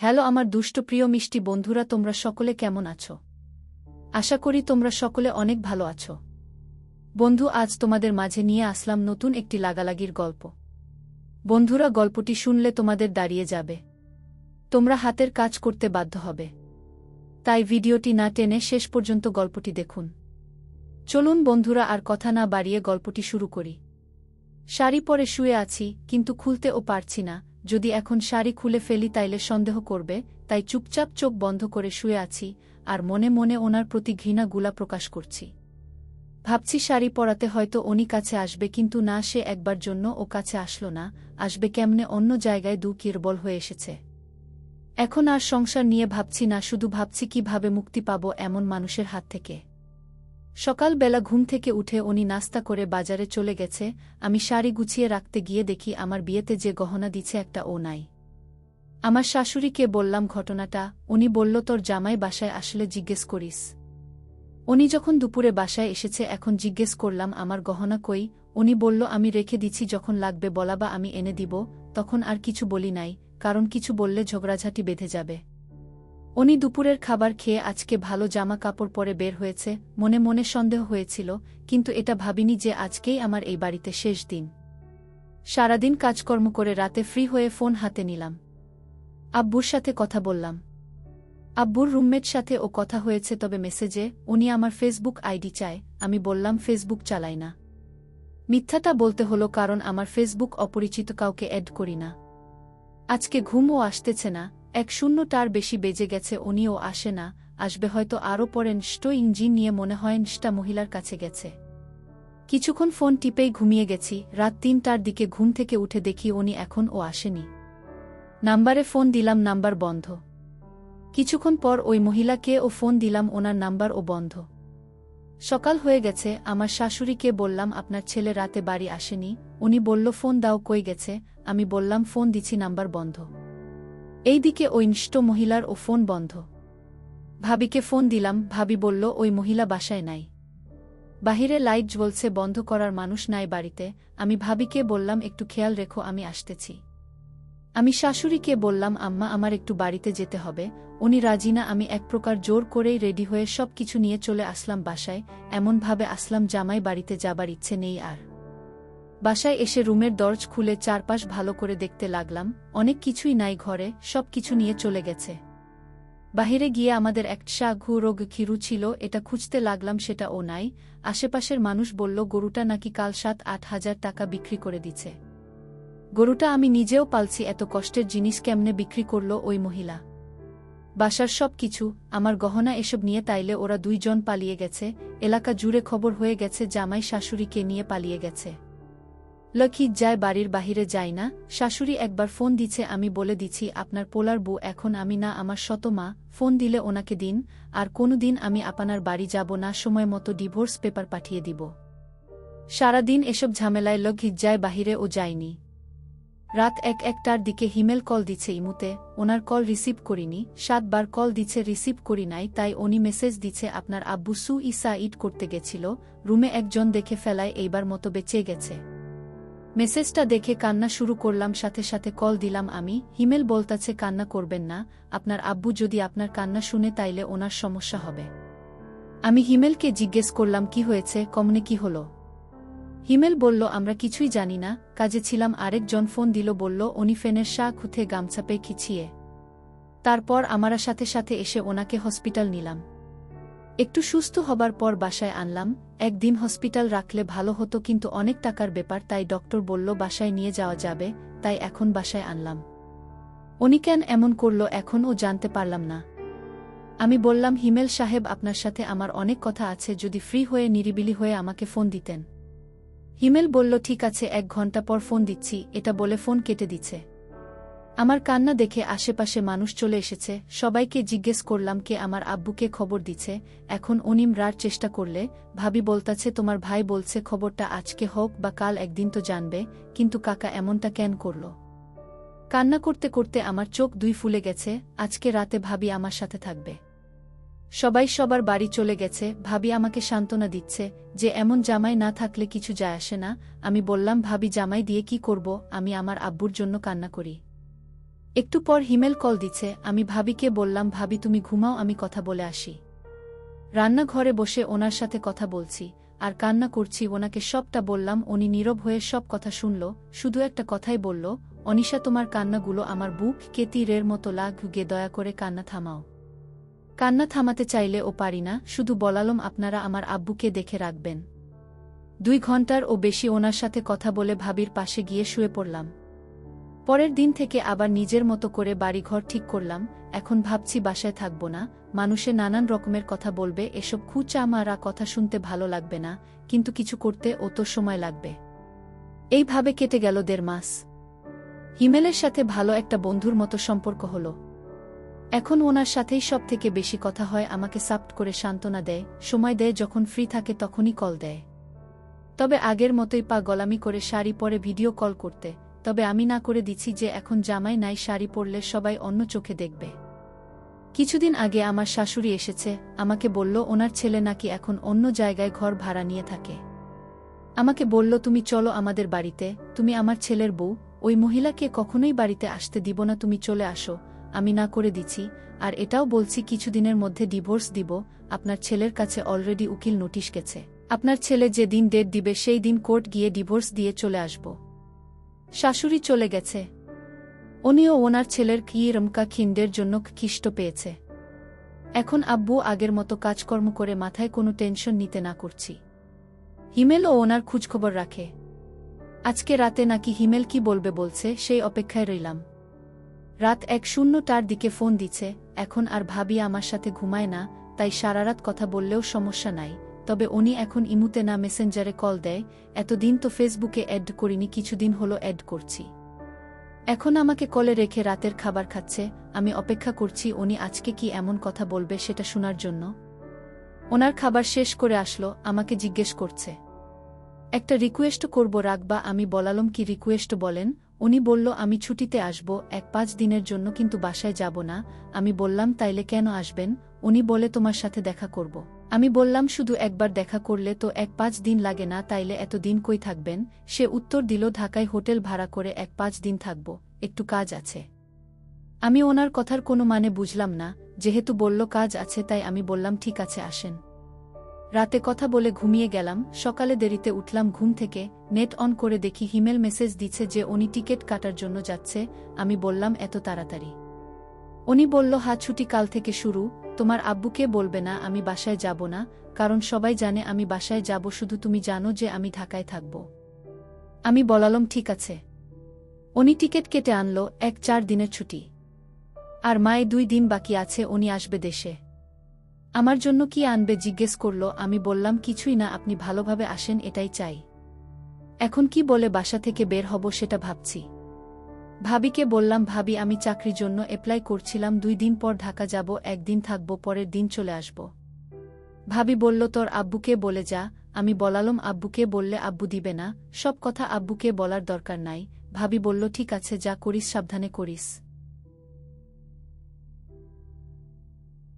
Hello আমার দুষ্ট প্রিয় মিষ্টি বন্ধুরা, তোমরা সকলে কেমন আছো? আশা করি তোমরা সকলে অনেক ভালো আছো। বন্ধু, আজ তোমাদের মাঝে নিয়ে আসলাম নতুন একটি লাগালাগির গল্প। বন্ধুরা, গল্পটি শুনলে তোমাদের দাঁড়িয়ে যাবে, তোমরা হাতের কাজ করতে বাধ্য হবে। তাই ভিডিওটি না টেনে শেষ পর্যন্ত গল্পটি দেখুন। চলুন বন্ধুরা, আর কথা না বাড়িয়ে গল্পটি শুরু করি। শাড়ি পরে শুয়ে আছি, কিন্তু খুলতেও পারছি না। যদি এখন শাড়ি খুলে ফেলি তাইলে সন্দেহ করবে, তাই চুপচাপ চোখ বন্ধ করে শুয়ে আছি আর মনে মনে ওনার প্রতি ঘৃণাগুলা প্রকাশ করছি। ভাবছি শাড়ি পরাতে হয়তো উনি কাছে আসবে, কিন্তু না, সে একবার জন্য ও কাছে আসলো না। আসবে কেমনে? অন্য জায়গায় দুর্বল হয়ে এসেছে। এখন আর সংসার নিয়ে ভাবছি না, শুধু ভাবছি কিভাবে মুক্তি পাবো এমন মানুষের হাত থেকে। সকালবেলা ঘুম থেকে উঠে উনি নাস্তা করে বাজারে চলে গেছে। আমি শাড়ি গুছিয়ে রাখতে গিয়ে দেখি আমার বিয়েতে যে গহনা দিছে একটা ও নাই। আমার শাশুড়িকে বললাম ঘটনাটা। উনি বলল, তোর জামাই বাসায় আসলে জিজ্ঞেস করিস। উনি যখন দুপুরে বাসায় এসেছে, এখন জিজ্ঞেস করলাম আমার গহনা কই। উনি বলল, আমি রেখে দিচ্ছি, যখন লাগবে বলাবা আমি এনে দিব। তখন আর কিছু বলি নাই, কারণ কিছু বললে ঝগড়াঝাটি বেঁধে যাবে। উনি দুপুরের খাবার খেয়ে আজকে ভালো জামা কাপড় পরে বের হয়েছে। মনে মনে সন্দেহ হয়েছিল, কিন্তু এটা ভাবিনি যে আজকেই আমার এই বাড়িতে শেষ দিন। সারাদিন কাজকর্ম করে রাতে ফ্রি হয়ে ফোন হাতে নিলাম। আব্বুর সাথে কথা বললাম। আব্বুর রুমমেট সাথে ও কথা হয়েছে, তবে মেসেজে। উনি আমার ফেসবুক আইডি চায়। আমি বললাম ফেসবুক চালাই না। মিথ্যাটা বলতে হলো, কারণ আমার ফেসবুক অপরিচিত কাউকে অ্যাড করি না। আজকে ঘুমও আসতেছে না। 1:00টার বেশি বেজে গেছে, উনিও আসে না। আসবে হয়তো আরও পরে। ইঞ্জিন নিয়ে মনে হয় মহিলার কাছে গেছে। কিছুক্ষণ ফোন টিপেই ঘুমিয়ে গেছি। রাত 3টার দিকে ঘুম থেকে উঠে দেখি উনি এখনও আসেনি। নাম্বারে ফোন দিলাম, নাম্বার বন্ধ। কিছুক্ষণ পর ওই মহিলাকে ও ফোন দিলাম, ওনার নাম্বার ও বন্ধ। সকাল হয়ে গেছে। আমার শাশুড়িকে বললাম, আপনার ছেলে রাতে বাড়ি আসেনি। উনি বলল, ফোন দাও, কই গেছে? আমি বললাম, ফোন দিছি, নাম্বার বন্ধ। এইদিকে ওই মহিলার ও ফোন বন্ধ। ভাবিকে ফোন দিলাম। ভাবি বলল, ওই মহিলা বাসায় নাই। বাহিরে লাইট জ্বলছে, বন্ধ করার মানুষ নাই বাড়িতে। আমি ভাবিকে বললাম, একটু খেয়াল রেখো, আমি আসতেছি। আমি শাশুড়িকে বললাম, আম্মা, আমার একটু বাড়িতে যেতে হবে। উনি রাজি না। আমি এক প্রকার জোর করেই রেডি হয়ে সব কিছু নিয়ে চলে আসলাম বাসায়। এমনভাবে আসলাম জামাই বাড়িতে যাবার ইচ্ছে নেই আর। বাসায় এসে রুমের দরজা খুলে চারপাশ ভালো করে দেখতে লাগলাম। অনেক কিছুই নাই ঘরে, সব কিছু নিয়ে চলে গেছে। বাহিরে গিয়ে আমাদের একটা খিরু ছিল, এটা খুঁজতে লাগলাম, সেটাও নাই। আশেপাশের মানুষ বলল, গরুটা নাকি কাল 7-8 হাজার টাকা বিক্রি করে দিছে। গরুটা আমি নিজেও পালছি, এত কষ্টের জিনিস কেমনে বিক্রি করলো ওই মহিলা? বাসার সব কিছু, আমার গহনা, এসব নিয়ে তাইলে ওরা দুইজন পালিয়ে গেছে। এলাকা জুড়ে খবর হয়ে গেছে জামাই শাশুড়িকে নিয়ে পালিয়ে গেছে। লক্ষ্মী যায়, বাড়ির বাহিরে যায় না। শাশুড়ি একবার ফোন দিছে, আমি বলে দিছি আপনার পোলার বউ এখন আমি না, আমার শত মা। ফোন দিলে ওনাকে দিন, আর কোনোদিন আমি আপনার বাড়ি যাব না। সময় মতো ডিভোর্স পেপার পাঠিয়ে দিব। সারাদিন এসব ঝামেলায় লক্ষ্মী যায়, বাহিরে ও যায়নি। রাত 1-1টার দিকে হিমেল কল দিচ্ছে ইমুতে, ওনার কল রিসিভ করিনি। 7 বার কল দিচ্ছে, রিসিভ করি নাই। তাই উনি মেসেজ দিচ্ছে, আপনার আব্বু সুইসাইড করতে গেছিল, রুমে একজন দেখে ফেলায় এইবার মতো বেঁচে গেছে। মেসেজটা দেখে কান্না শুরু করলাম, সাথে সাথে কল দিলাম আমি। হিমেল বলতাছে, কান্না করবেন না, আপনার আব্বু যদি আপনার কান্না শুনে তাইলে ওনার সমস্যা হবে। আমি হিমেলকে জিজ্ঞেস করলাম, কি হয়েছে, কমনে কি হলো? হিমেল বলল, আমরা কিছুই জানি না, কাজে ছিলাম। আরেকজন ফোন দিল, বলল উনি ফেনের খুঁথে গামছা পেয়ে খিচিয়ে। তারপর আমরা সাথে সাথে এসে ওনাকে হসপিটাল নিলাম। একটু সুস্থ হবার পর বাসায় আনলাম। একদিন হসপিটাল রাখলে ভালো হতো, কিন্তু অনেক টাকার ব্যাপার, তাই ডক্টর বলল বাসায় নিয়ে যাওয়া যাবে। তাই এখন বাসায় আনলাম। উনি কেন এমন করল এখনও জানতে পারলাম না। আমি বললাম, হিমেল সাহেব, আপনার সাথে আমার অনেক কথা আছে, যদি ফ্রি হয়ে নিরিবিলি হয়ে আমাকে ফোন দিতেন। হিমেল বলল, ঠিক আছে, 1 ঘন্টা পর ফোন দিচ্ছি। এটা বলে ফোন কেটে দিচ্ছে। আমার কান্না দেখে আশেপাশে মানুষ চলে এসেছে। সবাইকে জিজ্ঞেস করলাম কে আমার আব্বুকে খবর দিচ্ছে। এখন অনিম রার চেষ্টা করলে ভাবি বলতাছে, তোমার ভাই বলছে খবরটা আজকে হোক বা কাল, একদিন তো জানবে। কিন্তু কাকা এমনটা কেন করল? কান্না করতে করতে আমার চোখ 2 ফুলে গেছে। আজকে রাতে ভাবি আমার সাথে থাকবে। সবাই সবার বাড়ি চলে গেছে। ভাবি আমাকে সান্ত্বনা দিচ্ছে যে এমন জামাই না থাকলে কিছু যায় আসে না। আমি বললাম, ভাবি, জামাই দিয়ে কি করব? আমি আমার আব্বুর জন্য কান্না করি। একটু পর হিমেল কল দিচ্ছে, আমি ভাবিকে বললাম, ভাবি তুমি ঘুমাও, আমি কথা বলে আসি। রান্নাঘরে বসে ওনার সাথে কথা বলছি আর কান্না করছি, ওনাকে সবটা বললাম। উনি নীরব হয়ে সব কথা শুনল, শুধু একটা কথাই বলল, অনিশা তোমার কান্নাগুলো আমার বুক তীরের মতো লাগে, দয়া করে কান্না থামাও। কান্না থামাতে চাইলে ও পারি না, শুধু বলালম আপনারা আমার আব্বুকে দেখে রাখবেন। 2 ঘন্টার ও বেশি ওনার সাথে কথা বলে ভাবির পাশে গিয়ে শুয়ে পড়লাম। পরের দিন থেকে আবার নিজের মতো করে বাড়িঘর ঠিক করলাম। এখন ভাবছি বাসায় থাকব না, মানুষে নানান রকমের কথা বলবে, এসব খুচা মারা কথা শুনতে ভালো লাগবে না, কিন্তু কিছু করতে ও তো সময় লাগবে। এইভাবে কেটে গেল 1.5 মাস। হিমেলের সাথে ভালো একটা বন্ধুর মতো সম্পর্ক হলো। এখন ওনার সাথেই সব থেকে বেশি কথা হয়, আমাকে সাপোর্ট করে সান্ত্বনা দেয়, সময় দেয়, যখন ফ্রি থাকে তখনই কল দেয়। তবে আগের মতোই পা গলামি করে শাড়ি পরে ভিডিও কল করতে, তবে আমি না করে দিচ্ছি যে এখন জামাই নাই, শাড়ি পরলে সবাই অন্য চোখে দেখবে। কিছুদিন আগে আমার শাশুড়ি এসেছে, আমাকে বলল ওনার ছেলে নাকি এখন অন্য জায়গায় ঘর ভাড়া নিয়ে থাকে। আমাকে বলল তুমি চলো আমাদের বাড়িতে, তুমি আমার ছেলের বউ, ওই মহিলাকে কখনোই বাড়িতে আসতে দিব না, তুমি চলে আসো। আমি না করে দিচ্ছি, আর এটাও বলছি কিছুদিনের মধ্যে ডিভোর্স দিব। আপনার ছেলের কাছে অলরেডি উকিল নোটিশ গেছে, আপনার ছেলে যে দিন ডেট দিবে সেই দিন কোর্ট গিয়ে ডিভোর্স দিয়ে চলে আসব। শাশুড়ি চলে গেছে। উনিও ওনার ছেলের রমকা খিন্ডের জন্য খিষ্ট পেয়েছে। এখন আব্বু আগের মতো কাজকর্ম করে মাথায় কোনো টেনশন নিতে না করছি। হিমেলও ওনার খোঁজখবর রাখে। আজকে রাতে নাকি হিমেল কি বলবে বলছে, সেই অপেক্ষায় রইলাম। রাত 1:00টার দিকে ফোন দিচ্ছে। এখন আর ভাবি আমার সাথে ঘুমায় না, তাই সারারাত কথা বললেও সমস্যা নাই। তবে উনি এখন ইমুতে না মেসেঞ্জারে কল দেয়। এতদিন তো ফেসবুকে অ্যাড করিনি, কিছুদিন হলো অ্যাড করছি। এখন আমাকে কলে রেখে রাতের খাবার খাচ্ছে। আমি অপেক্ষা করছি উনি আজকে কি এমন কথা বলবে সেটা শোনার জন্য। ওনার খাবার শেষ করে আসলো, আমাকে জিজ্ঞেস করছে একটা রিকোয়েস্ট করব রাখবা। আমি বলালম কি রিকোয়েস্ট বলেন। উনি বলল আমি ছুটিতে আসব 1-5 দিনের জন্য, কিন্তু বাসায় যাব না। আমি বললাম তাইলে কেন আসবেন। উনি বলে তোমার সাথে দেখা করব। আমি বললাম শুধু একবার দেখা করলে তো 1-5 দিন লাগে না, তাইলে এত দিন কই থাকবেন। সে উত্তর দিল ঢাকায় হোটেল ভাড়া করে 1-5 দিন থাকব, একটু কাজ আছে। আমি ওনার কথার কোনো মানে বুঝলাম না, যেহেতু বলল কাজ আছে তাই আমি বললাম ঠিক আছে আসেন। রাতে কথা বলে ঘুমিয়ে গেলাম। সকালে দেরিতে উঠলাম ঘুম থেকে, নেট অন করে দেখি হিমেল মেসেজ দিচ্ছে যে উনি টিকিট কাটার জন্য যাচ্ছে। আমি বললাম এত তাড়াতাড়ি। উনি বলল হ্যাঁ, ছুটি কাল থেকে শুরু। তোমার আব্বুকে বলবে না আমি বাসায় যাব না, কারণ সবাই জানে আমি বাসায় যাব, শুধু তুমি জানো যে আমি ঢাকায় থাকব। আমি বলালম ঠিক আছে। উনি টিকিট কেটে আনলো, 4 দিনের ছুটি। আর মায়ে 2 দিন বাকি আছে, উনি আসবে দেশে। আমার জন্য কি আনবে জিজ্ঞেস করল। আমি বললাম কিছুই না, আপনি ভালোভাবে আসেন এটাই চাই। এখন কি বলে বাসা থেকে বের হব সেটা ভাবছি। ভাবিকে বললাম ভাবি আমি চাকরির জন্য অ্যাপ্লাই করছিলাম, 2 দিন পর ঢাকা যাব, 1 দিন থাকব, পরের দিন চলে আসব। ভাবি বলল তোর আব্বুকে বলে যা। আমি বলালম আব্বুকে বললে আব্বু দিবে না, সব কথা আব্বুকে বলার দরকার নাই। ভাবি বলল ঠিক আছে, যা করিস সাবধানে করিস।